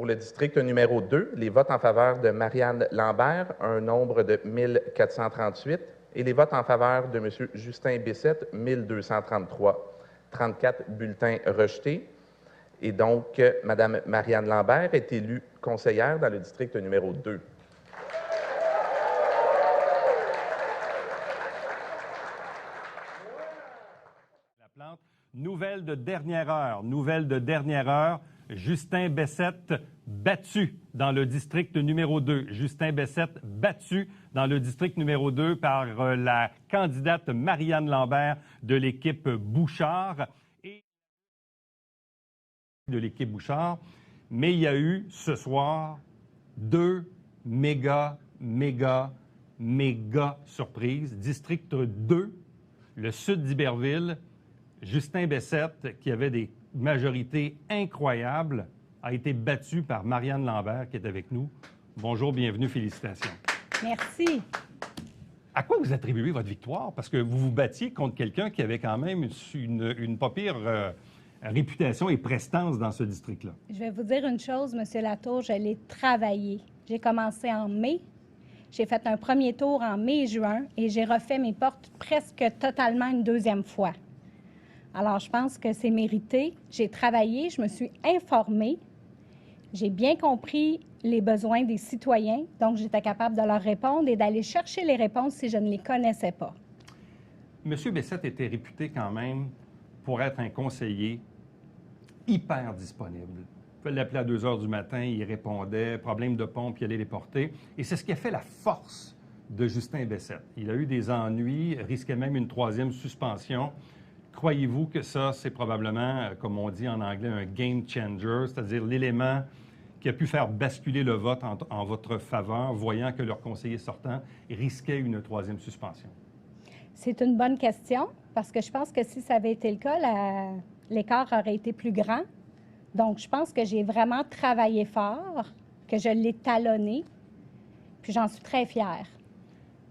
le district numéro 2, les votes en faveur de Marianne Lambert, un nombre de 1438, et les votes en faveur de M. Justin Bessette, 1233. 34 bulletins rejetés. Et donc, Mme Marianne Lambert est élue conseillère dans le district numéro 2. La plante. Nouvelle de dernière heure. Justin Bessette battu dans le district numéro 2. Justin Bessette battu dans le district numéro 2 par la candidate Marianne Lambert de l'équipe Bouchard. Mais il y a eu ce soir 2 méga surprises. District 2, le sud d'Iberville, Justin Bessette, qui avait des majorités incroyables, a été battu par Marianne Lambert, qui est avec nous. Bonjour, bienvenue, félicitations. Merci. À quoi vous attribuez votre victoire? Parce que vous vous battiez contre quelqu'un qui avait quand même une pas pire réputation et prestance dans ce district-là. Je vais vous dire une chose, M. Latour, je l'ai travaillé. J'ai commencé en mai. J'ai fait un premier tour en mai et juin et j'ai refait mes portes presque totalement une deuxième fois. Alors, je pense que c'est mérité. J'ai travaillé, je me suis informée. J'ai bien compris les besoins des citoyens, donc j'étais capable de leur répondre et d'aller chercher les réponses si je ne les connaissais pas. M. Bessette était réputé quand même pour être un conseiller hyper disponible. Il fallait l'appeler à 2 heures du matin, il répondait, problème de pompe, il allait les porter. Et c'est ce qui a fait la force de Justin Bessette. Il a eu des ennuis, risquait même une 3e suspension. Croyez-vous que ça, c'est probablement, comme on dit en anglais, un game changer, c'est-à-dire l'élément qui a pu faire basculer le vote en votre faveur, voyant que leur conseiller sortant risquait une 3e suspension? C'est une bonne question, parce que je pense que si ça avait été le cas, l'écart aurait été plus grand. Donc, je pense que j'ai vraiment travaillé fort, que je l'ai talonné, puis j'en suis très fière.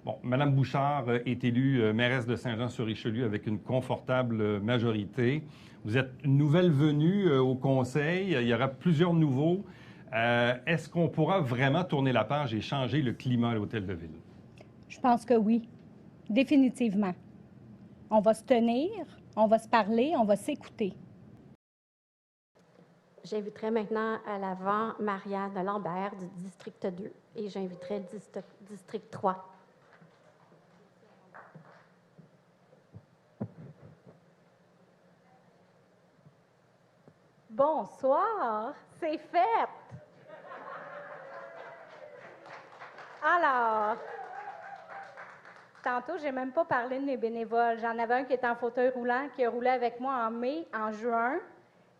Bon, Mme Bouchard est élue mairesse de Saint-Jean-sur-Richelieu avec une confortable majorité. Vous êtes une nouvelle venue au conseil. Il y aura plusieurs nouveaux. Est-ce qu'on pourra vraiment tourner la page et changer le climat à l'Hôtel de Ville? Je pense que oui, définitivement. On va se tenir, on va se parler, on va s'écouter. J'inviterai maintenant à l'avant Marianne Lambert du district 2 et j'inviterai le district 3. Bonsoir, c'est fait. Alors, tantôt, j'ai même pas parlé de mes bénévoles. J'en avais un qui était en fauteuil roulant, qui a roulé avec moi en mai, en juin,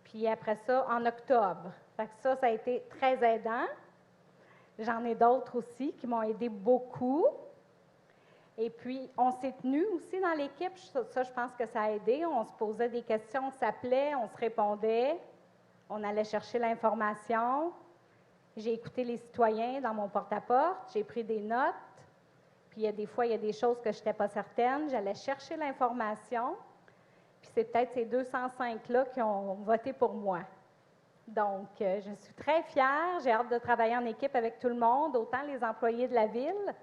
puis après ça, en octobre. Fait que ça a été très aidant. J'en ai d'autres aussi qui m'ont aidé beaucoup. Et puis, on s'est tenus aussi dans l'équipe. Ça, je pense que ça a aidé. On se posait des questions, on s'appelait, on se répondait. On allait chercher l'information. J'ai écouté les citoyens dans mon porte-à-porte. J'ai pris des notes. Puis, des fois, il y a des choses que je n'étais pas certaine. J'allais chercher l'information. Puis, c'est peut-être ces 205-là qui ont voté pour moi. Donc, je suis très fière. J'ai hâte de travailler en équipe avec tout le monde, autant les employés de la Ville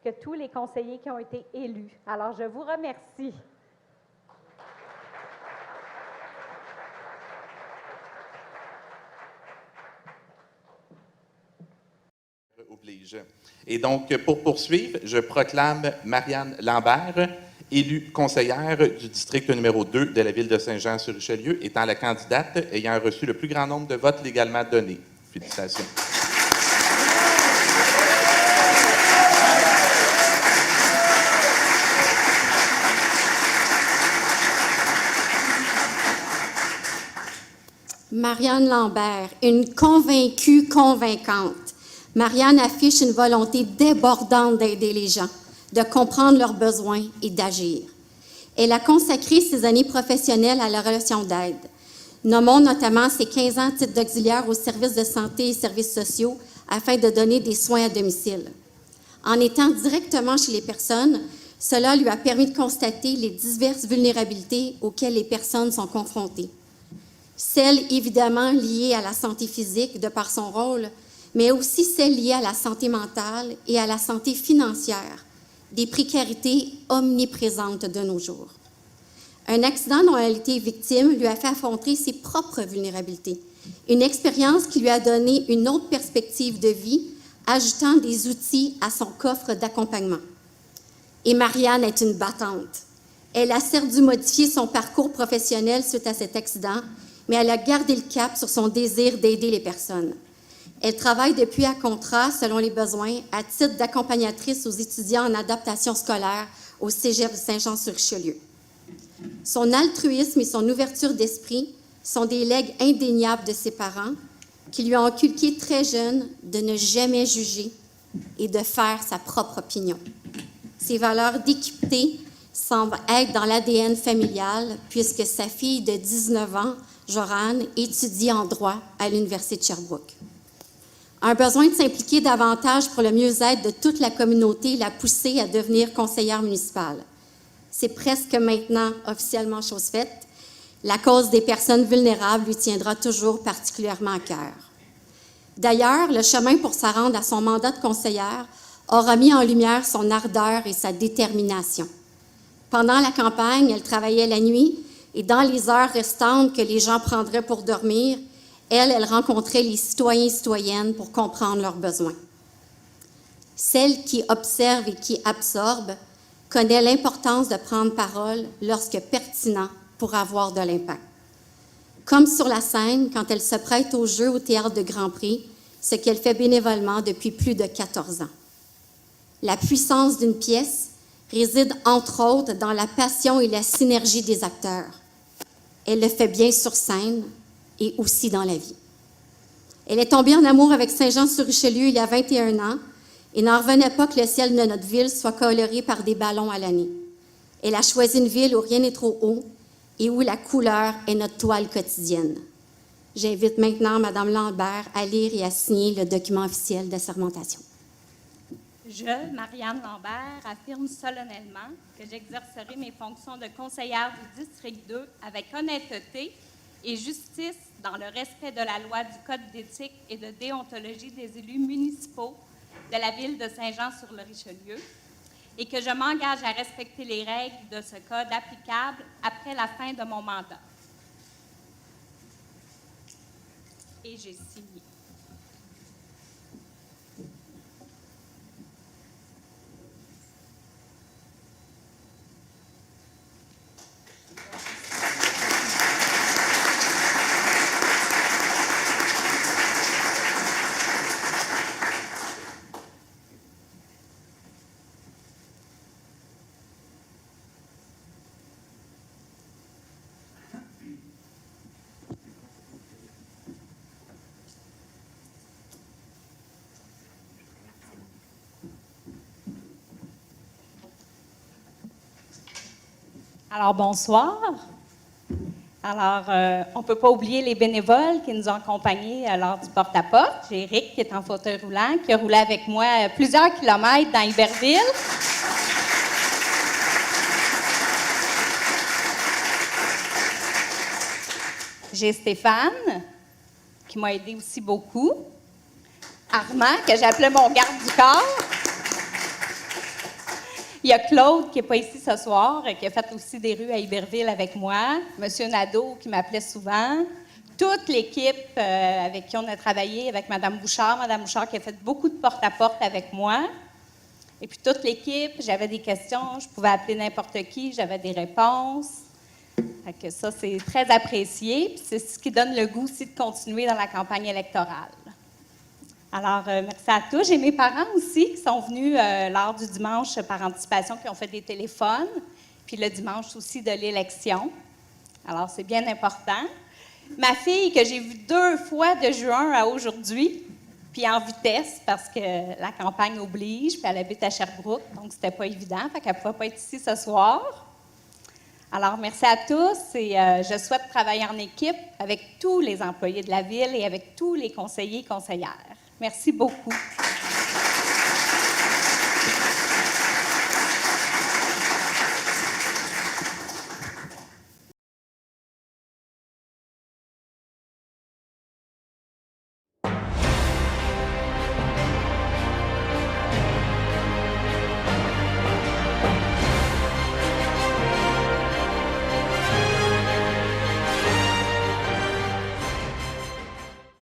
que tous les conseillers qui ont été élus. Alors, je vous remercie. Oblige. Et donc, pour poursuivre, je proclame Marianne Lambert, élue conseillère du district numéro 2 de la Ville de Saint-Jean-sur-Richelieu, étant la candidate ayant reçu le plus grand nombre de votes légalement donnés. Félicitations. Marianne Lambert, une convaincue convaincante. Marianne affiche une volonté débordante d'aider les gens, de comprendre leurs besoins et d'agir. Elle a consacré ses années professionnelles à la relation d'aide. Nommons notamment ses 15 ans de titre d'auxiliaire au service de santé et services sociaux afin de donner des soins à domicile. En étant directement chez les personnes, cela lui a permis de constater les diverses vulnérabilités auxquelles les personnes sont confrontées. Celles évidemment liées à la santé physique de par son rôle, mais aussi celles liées à la santé mentale et à la santé financière, des précarités omniprésentes de nos jours. Un accident dont elle a été victime lui a fait affronter ses propres vulnérabilités, une expérience qui lui a donné une autre perspective de vie, ajoutant des outils à son coffre d'accompagnement. Et Marianne est une battante. Elle a certes dû modifier son parcours professionnel suite à cet accident, mais elle a gardé le cap sur son désir d'aider les personnes. Elle travaille depuis à contrat, selon les besoins, à titre d'accompagnatrice aux étudiants en adaptation scolaire au Cégep de Saint-Jean-sur-Richelieu. Son altruisme et son ouverture d'esprit sont des legs indéniables de ses parents qui lui ont inculqué très jeune de ne jamais juger et de faire sa propre opinion. Ces valeurs d'équité semblent être dans l'ADN familial puisque sa fille de 19 ans, Jorane, étudie en droit à l'Université de Sherbrooke. Un besoin de s'impliquer davantage pour le mieux-être de toute la communauté l'a poussée à devenir conseillère municipale. C'est presque maintenant officiellement chose faite. La cause des personnes vulnérables lui tiendra toujours particulièrement à cœur. D'ailleurs, le chemin pour se rendre à son mandat de conseillère aura mis en lumière son ardeur et sa détermination. Pendant la campagne, elle travaillait la nuit et dans les heures restantes que les gens prendraient pour dormir, elle rencontrait les citoyens et citoyennes pour comprendre leurs besoins. Celle qui observe et qui absorbe connaît l'importance de prendre parole lorsque pertinent pour avoir de l'impact. Comme sur la scène, quand elle se prête au jeu au Théâtre de Grand Prix, ce qu'elle fait bénévolement depuis plus de 14 ans. La puissance d'une pièce réside entre autres dans la passion et la synergie des acteurs. Elle le fait bien sur scène et aussi dans la vie. Elle est tombée en amour avec Saint-Jean-sur-Richelieu il y a 21 ans et n'en revenait pas que le ciel de notre ville soit coloré par des ballons à l'année. Elle a choisi une ville où rien n'est trop haut et où la couleur est notre toile quotidienne. J'invite maintenant Mme Lambert à lire et à signer le document officiel d'assermentation. Je, Marianne Lambert, affirme solennellement que j'exercerai mes fonctions de conseillère du district 2 avec honnêteté et justice dans le respect de la loi du Code d'éthique et de déontologie des élus municipaux de la ville de Saint-Jean-sur-le-Richelieu et que je m'engage à respecter les règles de ce code applicables après la fin de mon mandat. Et j'ai signé. Alors, bonsoir. Alors, on ne peut pas oublier les bénévoles qui nous ont accompagnés lors du porte-à-porte. J'ai Eric qui est en fauteuil roulant, qui a roulé avec moi plusieurs kilomètres dans Iberville. J'ai Stéphane, qui m'a aidé aussi beaucoup. Armand, que j'appelais mon garde du corps. Il y a Claude, qui n'est pas ici ce soir, qui a fait aussi des rues à Iberville avec moi. Monsieur Nadeau, qui m'appelait souvent. Toute l'équipe avec qui on a travaillé, avec Mme Bouchard. Mme Bouchard qui a fait beaucoup de porte-à-porte avec moi. Et puis toute l'équipe, j'avais des questions, je pouvais appeler n'importe qui, j'avais des réponses. Fait que ça, c'est très apprécié. Puis c'est ce qui donne le goût aussi de continuer dans la campagne électorale. Alors, merci à tous. J'ai mes parents aussi qui sont venus lors du dimanche par anticipation, qui ont fait des téléphones, puis le dimanche aussi de l'élection. Alors, c'est bien important. Ma fille, que j'ai vue 2 fois de juin à aujourd'hui, puis en vitesse, parce que la campagne oblige, puis elle habite à Sherbrooke, donc c'était pas évident, fait qu'elle ne pouvait pas être ici ce soir. Alors, merci à tous et je souhaite travailler en équipe avec tous les employés de la ville et avec tous les conseillers et conseillères. Merci beaucoup.